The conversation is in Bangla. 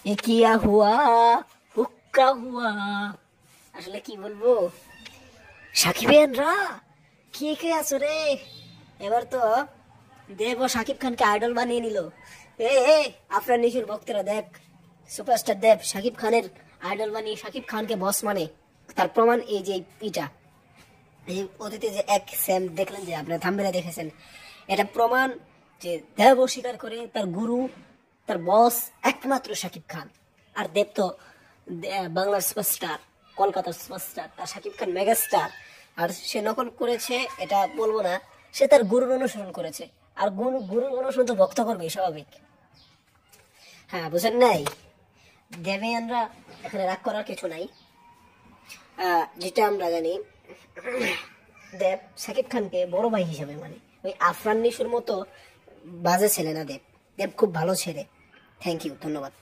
এ কিয়া হুয়া হুক্কা হুয়া। আসলে কি বলবো, সাকিবিয়ানরা কে কে আছো রে? এবার তো দেব ও শাকিব খানকে আইডল বানিয়ে নিল। এ আফরান নিশোর ভক্তরা দেখ, সুপারস্টার দেব শাকিব খানের আইডল বানিয়ে শাকিব খানকে বস মানে। তার প্রমাণ এই যে ইটা, এই অতীতে যে এক সেম দেখলেন, যে আপনারা থাম্বনেলে দেখেছেন, এটা প্রমাণ যে দেব অস্বীকার করে তার গুরু, তার বস একমাত্র শাকিব খান। আর দেব তো বাংলার সুপারস্টার, কলকাতার সুপারস্টার, তার শাকিব খান মেগাস্টার। আর সে নকল করেছে এটা বলবো না, সে তার গুরুর অনুসরণ করেছে। আর গুরুর অনুসরণ তো ভক্ত করবে, স্বাভাবিক। হ্যাঁ, বুঝেন নাই? দেবিয়ানরা এখানে রাগ করার কিছু নাই। যেটা আমরা জানি, দেব শাকিব খানকে বড় ভাই হিসাবে মানে, ওই আফরান নিশোর মতো বাজে ছেলে না দেব। দেব খুব ভালো ছেলে। থ্যাংক ইউ, ধন্যবাদ।